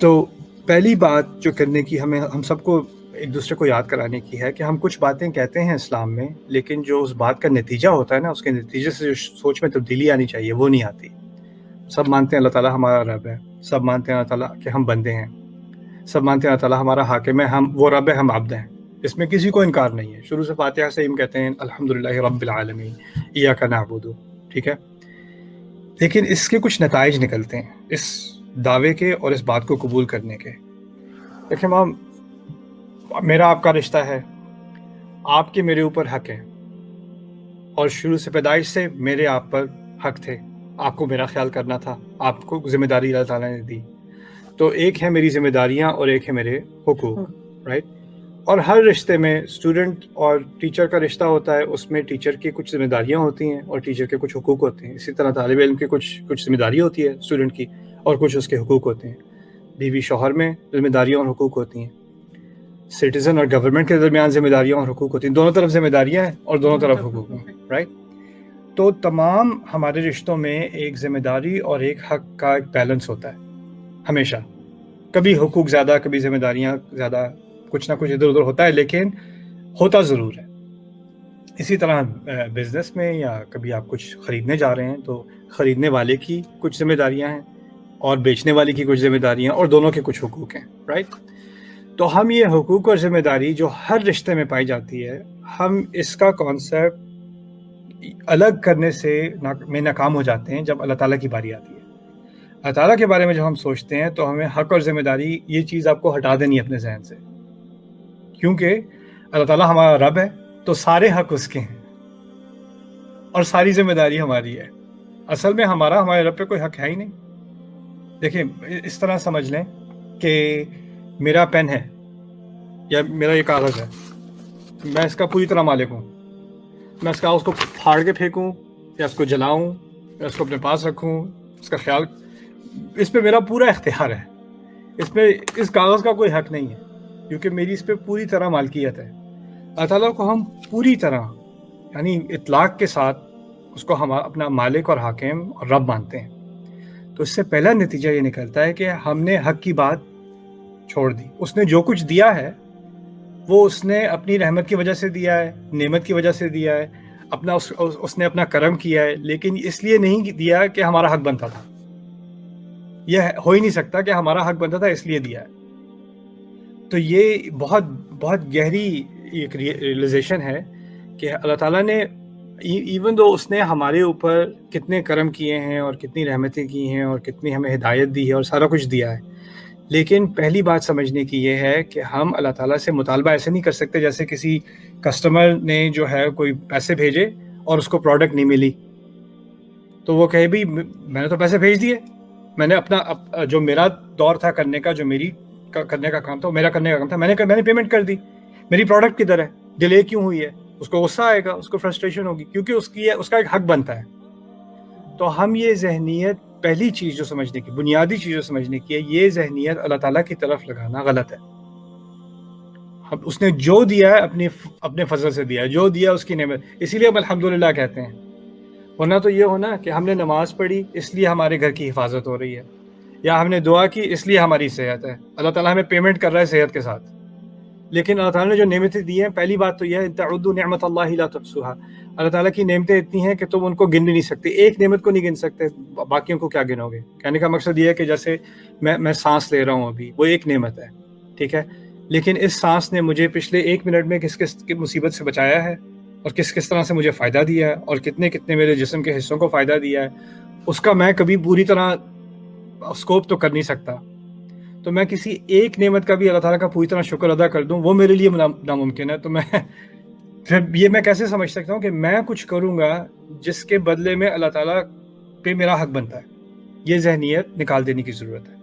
تو پہلی بات جو کرنے کی ہم سب کو ایک دوسرے کو یاد کرانے کی ہے کہ ہم کچھ باتیں کہتے ہیں اسلام میں، لیکن جو اس بات کا نتیجہ ہوتا ہے نا، اس کے نتیجے سے جو سوچ میں تبدیلی آنی چاہیے وہ نہیں آتی۔ سب مانتے ہیں اللہ تعالیٰ ہمارا رب ہے، سب مانتے ہیں اللہ تعالیٰ کہ ہم بندے ہیں، سب مانتے ہیں اللہ تعالیٰ ہمارا حاکم ہے، وہ رب ہے، ہم عبد ہیں، اس میں کسی کو انکار نہیں ہے۔ شروع سے فاتحہ سے ہم کہتے ہیں الحمدللہ رب العالمین ایاک نعبد، ٹھیک ہے، لیکن اس کے کچھ نتائج نکلتے ہیں اس دعوے کے اور اس بات کو قبول کرنے کے۔ دیکھیں مام، میرا آپ کا رشتہ ہے، آپ کے میرے اوپر حق ہے، اور شروع سے پیدائش سے میرے آپ پر حق تھے، آپ کو میرا خیال کرنا تھا، آپ کو ذمہ داری اللہ تعالیٰ نے دی۔ تو ایک ہے میری ذمہ داریاں اور ایک ہے میرے حقوق، رائٹ؟ اور ہر رشتے میں اسٹوڈنٹ اور ٹیچر کا رشتہ ہوتا ہے، اس میں ٹیچر کی کچھ ذمہ داریاں ہوتی ہیں اور ٹیچر کے کچھ حقوق ہوتے ہیں۔ اسی طرح طالب علم کی کچھ ذمہ داری ہوتی ہے اسٹوڈنٹ کی، اور کچھ اس کے حقوق ہوتے ہیں۔ بیوی شوہر میں ذمہ داریاں اور حقوق ہوتی ہیں، سٹیزن اور گورنمنٹ کے درمیان ذمہ داریاں اور حقوق ہوتی ہیں، دونوں طرف ذمہ داریاں ہیں اور دونوں طرف حقوق ہیں، رائٹ؟ تو تمام ہمارے رشتوں میں ایک ذمہ داری اور ایک حق کا ایک بیلنس ہوتا ہے ہمیشہ، کبھی حقوق زیادہ، کبھی ذمہ داریاں زیادہ، کچھ نہ کچھ ادھر ادھر ہوتا ہے، لیکن ہوتا ضرور ہے۔ اسی طرح بزنس میں یا کبھی آپ کچھ خریدنے جا رہے ہیں تو خریدنے والے کی کچھ ذمہ داریاں ہیں اور بیچنے والے کی کچھ ذمہ داریاں، اور دونوں کے کچھ حقوق ہیں، رائٹ؟ تو ہم یہ حقوق اور ذمہ داری جو ہر رشتے میں پائی جاتی ہے، ہم اس کا کانسیپٹ الگ کرنے میں ناکام ہو جاتے ہیں جب اللہ تعالیٰ کی باری آتی ہے۔ اللہ تعالیٰ کے بارے میں جب ہم سوچتے ہیں تو ہمیں حق اور ذمہ داری، یہ چیز آپ کو ہٹا دینی ہے اپنے ذہن سے، کیونکہ اللہ تعالیٰ ہمارا رب ہے تو سارے حق اس کے ہیں اور ساری ذمہ داری ہماری ہے۔ اصل میں ہمارے رب پہ کوئی حق ہے ہی نہیں۔ دیکھیں، اس طرح سمجھ لیں کہ میرا پین ہے یا میرا یہ کاغذ ہے، میں اس کا پوری طرح مالک ہوں۔ میں اس کاغذ کو پھاڑ کے پھینکوں یا اس کو جلاؤں یا اس کو اپنے پاس رکھوں، اس کا خیال، اس پہ میرا پورا اختیار ہے۔ اس کاغذ کا کوئی حق نہیں ہے، کیونکہ میری اس پہ پوری طرح مالکیت ہے۔ اللہ تعالیٰ کو ہم پوری طرح، یعنی اطلاق کے ساتھ اس کو ہم اپنا مالک اور حاکم اور رب مانتے ہیں۔ تو اس سے پہلا نتیجہ یہ نکلتا ہے کہ ہم نے حق کی بات چھوڑ دی۔ اس نے جو کچھ دیا ہے وہ اس نے اپنی رحمت کی وجہ سے دیا ہے، نعمت کی وجہ سے دیا ہے، اس نے اپنا کرم کیا ہے، لیکن اس لیے نہیں دیا کہ ہمارا حق بنتا تھا۔ یہ ہو ہی نہیں سکتا کہ ہمارا حق بنتا تھا اس لیے دیا ہے۔ تو یہ بہت بہت گہری ایک ریئلائزیشن ہے کہ اللہ تعالیٰ نے ایون دو اس نے ہمارے اوپر کتنے کرم کیے ہیں اور کتنی رحمتیں کی ہیں اور کتنی ہمیں ہدایت دی ہے اور سارا کچھ دیا ہے، لیکن پہلی بات سمجھنے کی یہ ہے کہ ہم اللہ تعالیٰ سے مطالبہ ایسے نہیں کر سکتے جیسے کسی کسٹمر نے جو ہے کوئی پیسے بھیجے اور اس کو پروڈکٹ نہیں ملی تو وہ کہے بھی میں نے تو پیسے بھیج دیے، میں نے اپنا جو میرا دور تھا کرنے کا، جو میری کرنے کا کام تھا، میرا کرنے کا کام تھا، میں نے پیمنٹ کر دی، میری پروڈکٹ کدھر ہے، ڈیلے کیوں ہوئی ہے؟ اس کو غصہ آئے گا، اس کو فرسٹریشن ہوگی، کیونکہ اس کا ایک حق بنتا ہے۔ تو ہم یہ ذہنیت، پہلی چیز جو سمجھنے کی، بنیادی چیز جو سمجھنے کی ہے، یہ ذہنیت اللہ تعالیٰ کی طرف لگانا غلط ہے۔ اس نے جو دیا ہے اپنے فضل سے دیا ہے، جو دیا اس کی نعمت، اسی لیے ہم الحمدللہ کہتے ہیں۔ ورنہ تو یہ ہونا کہ ہم نے نماز پڑھی اس لیے ہمارے گھر کی حفاظت ہو رہی ہے، یا ہم نے دعا کی اس لیے ہماری صحت ہے، اللہ تعالیٰ ہمیں پیمنٹ کر رہا ہے صحت کے ساتھ۔ لیکن اللہ تعالیٰ نے جو نعمتیں دی ہیں، پہلی بات تو یہ ہے تعدوا نعمت اللہ لا تحصوها، اللہ تعالیٰ کی نعمتیں اتنی ہیں کہ تم ان کو گن بھی نہیں سکتے، ایک نعمت کو نہیں گن سکتے، باقیوں کو کیا گنو گے؟ کہنے کا مقصد یہ ہے کہ جیسے میں سانس لے رہا ہوں ابھی، وہ ایک نعمت ہے، ٹھیک ہے، لیکن اس سانس نے مجھے پچھلے 1 منٹ میں کس کی مصیبت سے بچایا ہے اور کس طرح سے مجھے فائدہ دیا ہے اور کتنے میرے جسم کے حصوں کو فائدہ دیا ہے، اس کا میں کبھی پوری طرح اسکوپ تو کر نہیں سکتا۔ تو میں کسی ایک نعمت کا بھی اللہ تعالیٰ کا پوری طرح شکر ادا کر دوں، وہ میرے لیے ناممکن ہے۔ تو پھر یہ میں کیسے سمجھ سکتا ہوں کہ میں کچھ کروں گا جس کے بدلے میں اللہ تعالیٰ پہ میرا حق بنتا ہے؟ یہ ذہنیت نکال دینے کی ضرورت ہے۔